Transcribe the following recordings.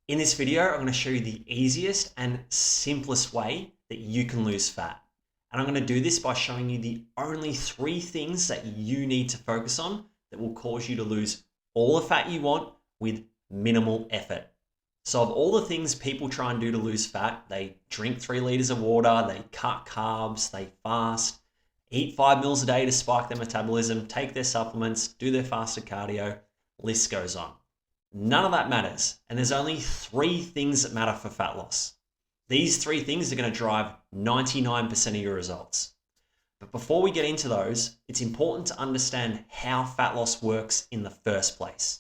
In this video, I'm going to show you the easiest and simplest way that you can lose fat. And I'm going to do this by showing you the only 3 things that you need to focus on that will cause you to lose all the fat you want with minimal effort. So of all the things people try and do to lose fat, they drink 3 liters of water, they cut carbs, they fast, eat 5 meals a day to spike their metabolism, take their supplements, do their fasted cardio, list goes on. None of that matters. And there's only 3 things that matter for fat loss. These 3 things are going to drive 99% of your results. But before we get into those, it's important to understand how fat loss works in the first place.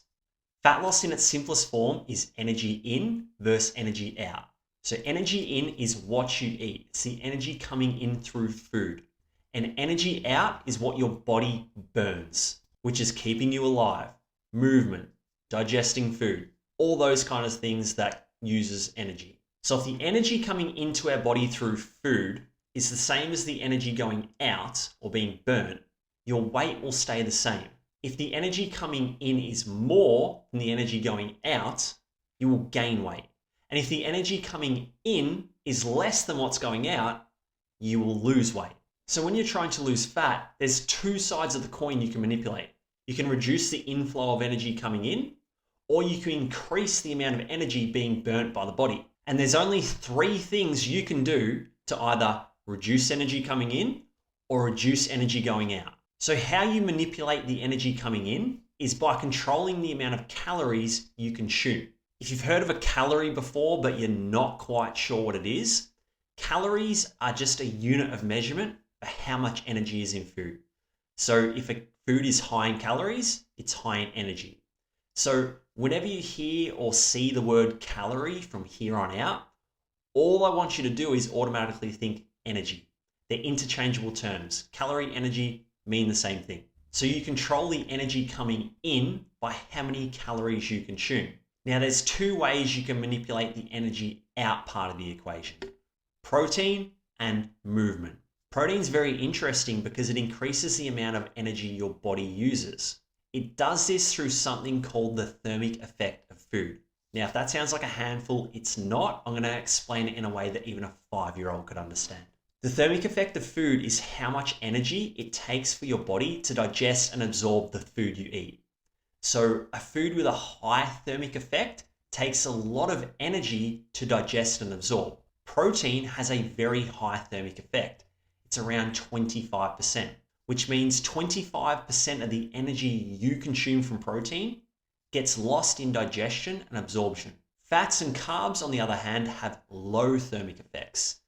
Fat loss in its simplest form is energy in versus energy out. So energy in is what you eat. It's the energy coming in through food. And energy out is what your body burns, which is keeping you alive, movement, digesting food, all those kind of things that uses energy. So if the energy coming into our body through food is the same as the energy going out or being burnt, your weight will stay the same. If the energy coming in is more than the energy going out, you will gain weight. And if the energy coming in is less than what's going out, you will lose weight. So when you're trying to lose fat, there's 2 sides of the coin you can manipulate. You can reduce the inflow of energy coming in, or you can increase the amount of energy being burnt by the body. And there's only 3 things you can do to either reduce energy coming in or reduce energy going out. So how you manipulate the energy coming in is by controlling the amount of calories you consume. If you've heard of a calorie before, but you're not quite sure what it is, calories are just a unit of measurement for how much energy is in food. So if a food is high in calories, it's high in energy. So whenever you hear or see the word calorie from here on out, all I want you to do is automatically think energy. They're interchangeable terms. Calorie, energy mean the same thing. So you control the energy coming in by how many calories you consume. Now there's 2 ways you can manipulate the energy out part of the equation: protein and movement. Protein is very interesting because it increases the amount of energy your body uses. It does this through something called the thermic effect of food. Now, if that sounds like a handful, it's not. I'm going to explain it in a way that even a 5-year-old could understand. The thermic effect of food is how much energy it takes for your body to digest and absorb the food you eat. So a food with a high thermic effect takes a lot of energy to digest and absorb. Protein has a very high thermic effect. It's around 25%. Which means 25% of the energy you consume from protein gets lost in digestion and absorption. Fats and carbs, on the other hand, have low thermic effects,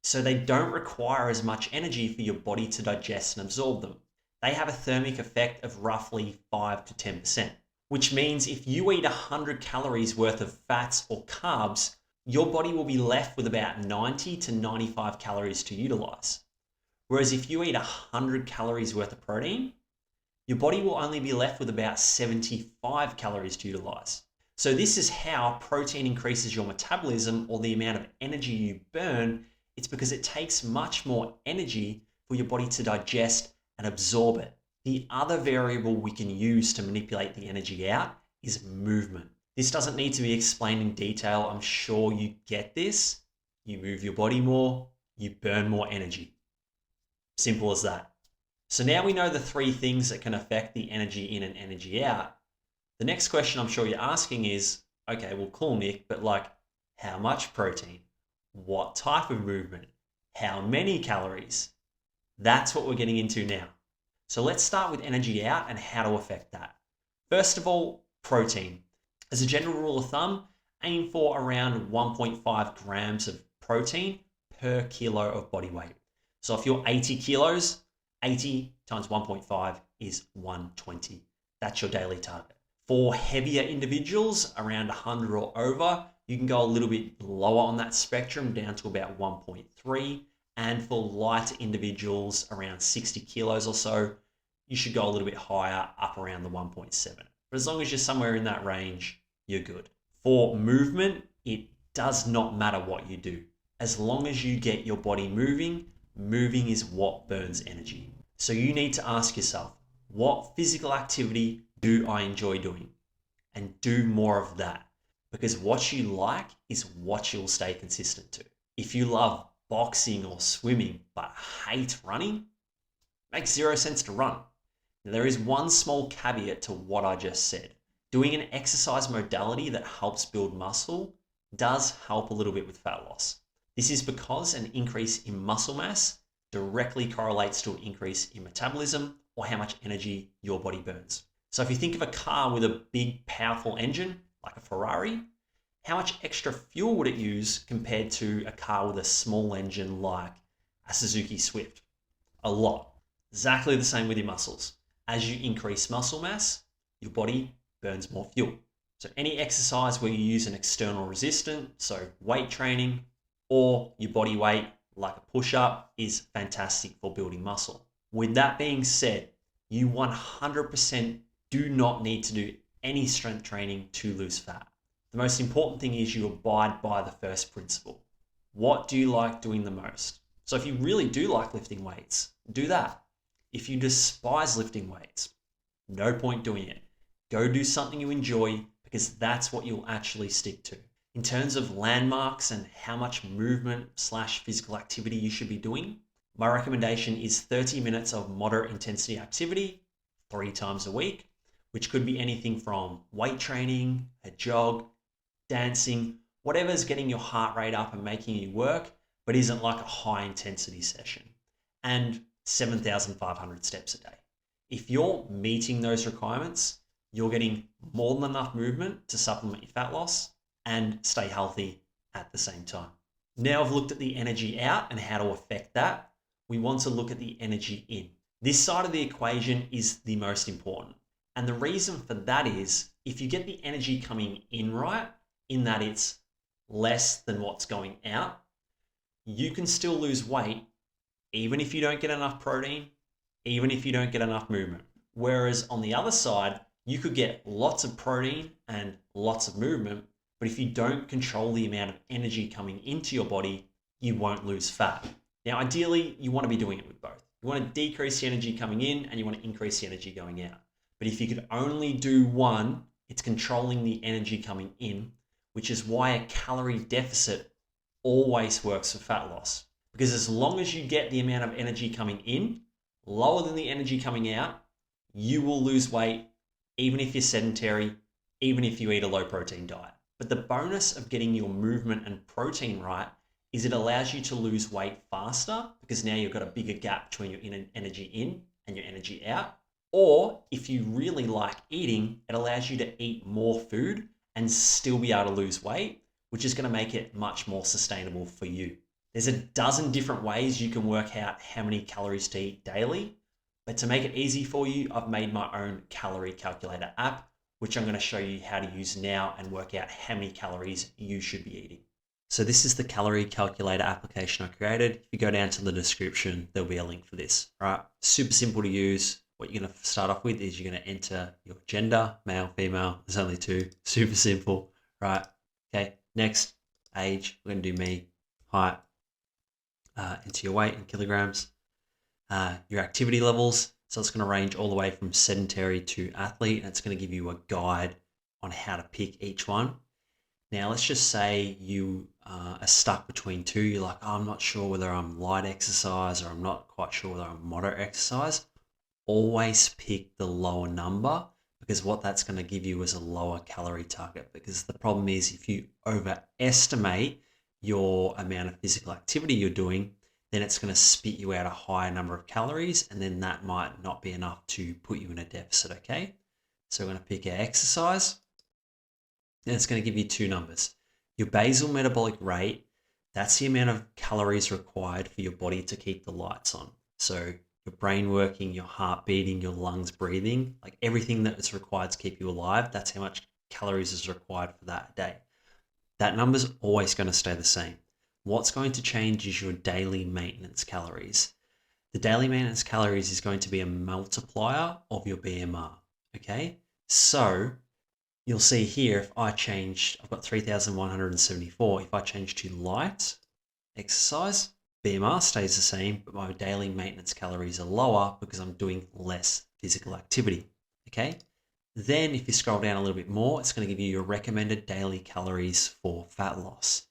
so they don't require as much energy for your body to digest and absorb them. They have a thermic effect of roughly 5 to 10%, which means if you eat 100 calories worth of fats or carbs, your body will be left with about 90 to 95 calories to utilize. Whereas if you eat 100 calories worth of protein, your body will only be left with about 75 calories to utilize. So this is how protein increases your metabolism, or the amount of energy you burn. It's because it takes much more energy for your body to digest and absorb it. The other variable we can use to manipulate the energy out is movement. This doesn't need to be explained in detail. I'm sure you get this. You move your body more, you burn more energy. Simple as that. So now we know the 3 things that can affect the energy in and energy out. The next question I'm sure you're asking is, okay, well, cool, Nick, but how much protein? What type of movement? How many calories? That's what we're getting into now. So let's start with energy out and how to affect that. First of all, protein. As a general rule of thumb, aim for around 1.5 grams of protein per kilo of body weight. So if you're 80 kilos, 80 times 1.5 is 120. That's your daily target. For heavier individuals, around 100 or over, you can go a little bit lower on that spectrum, down to about 1.3. And for lighter individuals, around 60 kilos or so, you should go a little bit higher, up around the 1.7. But as long as you're somewhere in that range, you're good. For movement, it does not matter what you do. As long as you get your body moving, moving is what burns energy. So you need to ask yourself, what physical activity do I enjoy doing? And do more of that. because what you like is what you'll stay consistent to. If you love boxing or swimming but hate running, it makes zero sense to run. Now, there is one small caveat to what I just said. Doing an exercise modality that helps build muscle does help a little bit with fat loss. This is because an increase in muscle mass directly correlates to an increase in metabolism or how much energy your body burns. So if you think of a car with a big, powerful engine, like a Ferrari, how much extra fuel would it use compared to a car with a small engine like a Suzuki Swift? A lot. Exactly the same with your muscles. As you increase muscle mass, your body burns more fuel. So any exercise where you use an external resistant, so weight training, or your body weight, like a push-up, is fantastic for building muscle. With that being said, you 100% do not need to do any strength training to lose fat. The most important thing is you abide by the first principle. What do you like doing the most? So if you really do like lifting weights, do that. If you despise lifting weights, no point doing it. Go do something you enjoy, because that's what you'll actually stick to. In terms of landmarks and how much movement/physical activity you should be doing, my recommendation is 30 minutes of moderate intensity activity 3 times a week, which could be anything from weight training, a jog, dancing, whatever's getting your heart rate up and making you work, but isn't like a high intensity session, and 7,500 steps a day. If you're meeting those requirements, you're getting more than enough movement to supplement your fat loss and stay healthy at the same time. Now I've looked at the energy out and how to affect that, we want to look at the energy in. This side of the equation is the most important. And the reason for that is if you get the energy coming in right, in that it's less than what's going out, you can still lose weight even if you don't get enough protein, even if you don't get enough movement. Whereas on the other side, you could get lots of protein and lots of movement, but if you don't control the amount of energy coming into your body, you won't lose fat. Now, ideally, you want to be doing it with both. You want to decrease the energy coming in and you want to increase the energy going out. But if you could only do one, it's controlling the energy coming in, which is why a calorie deficit always works for fat loss. Because as long as you get the amount of energy coming in lower than the energy coming out, you will lose weight, even if you're sedentary, even if you eat a low protein diet. But the bonus of getting your movement and protein right is it allows you to lose weight faster, because now you've got a bigger gap between your energy in and your energy out. Or if you really like eating, it allows you to eat more food and still be able to lose weight, which is going to make it much more sustainable for you. There's a dozen different ways you can work out how many calories to eat daily, but to make it easy for you, I've made my own Calorie Calculator app, which I'm going to show you how to use now and work out how many calories you should be eating. So this is the Calorie Calculator application I created. If you go down to the description, there'll be a link for this. All right, super simple to use. What you're going to start off with is you're going to enter your gender, male, female. There's only 2, super simple, right? Okay, next, age, we're going to do me, height, enter your weight in kilograms, your activity levels. So it's going to range all the way from sedentary to athlete, and it's going to give you a guide on how to pick each one. Now, let's just say you are stuck between 2. You're like, oh, I'm not sure whether I'm light exercise or I'm not quite sure whether I'm moderate exercise. Always pick the lower number, because what that's going to give you is a lower calorie target. Because the problem is if you overestimate your amount of physical activity you're doing, then it's going to spit you out a higher number of calories, and then that might not be enough to put you in a deficit, okay? So we're going to pick our exercise, and it's going to give you 2 numbers. Your basal metabolic rate, that's the amount of calories required for your body to keep the lights on. So your brain working, your heart beating, your lungs breathing, like everything that is required to keep you alive, that's how much calories is required for that day. That number's always going to stay the same. What's going to change is your daily maintenance calories. The daily maintenance calories is going to be a multiplier of your BMR, okay? So you'll see here, if I change, I've got 3,174. If I change to light exercise, BMR stays the same, but my daily maintenance calories are lower because I'm doing less physical activity, okay? Then if you scroll down a little bit more, it's going to give you your recommended daily calories for fat loss.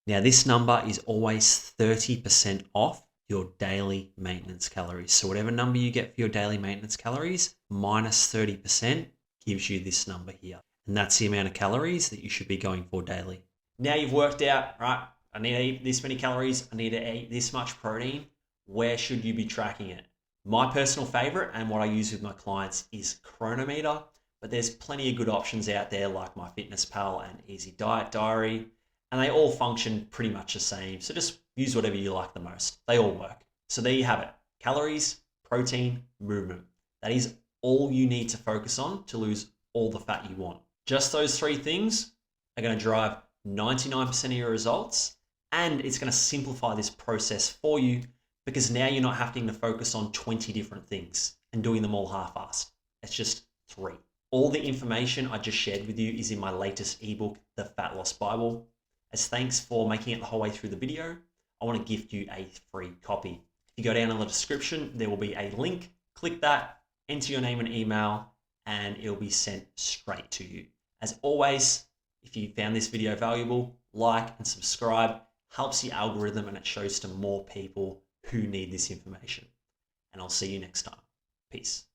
Now this number is always 30% off your daily maintenance calories. So whatever number you get for your daily maintenance calories, minus 30% gives you this number here. And that's the amount of calories that you should be going for daily. Now you've worked out, right, I need to eat this many calories, I need to eat this much protein. Where should you be tracking it? My personal favorite and what I use with my clients is Chronometer, but there's plenty of good options out there like MyFitnessPal and Easy Diet Diary, and they all function pretty much the same. So just use whatever you like the most. They all work. So there you have it. Calories, protein, movement. That is all you need to focus on to lose all the fat you want. Just those three things are going to drive 99% of your results, and it's going to simplify this process for you because now you're not having to focus on 20 different things and doing them all half-assed. It's just 3. All the information I just shared with you is in my latest ebook, The Fat Loss Bible. As thanks for making it the whole way through the video, I want to gift you a free copy. If you go down in the description, there will be a link. Click that, enter your name and email, and it'll be sent straight to you. As always, if you found this video valuable, like and subscribe. Helps the algorithm and it shows to more people who need this information. And I'll see you next time. Peace.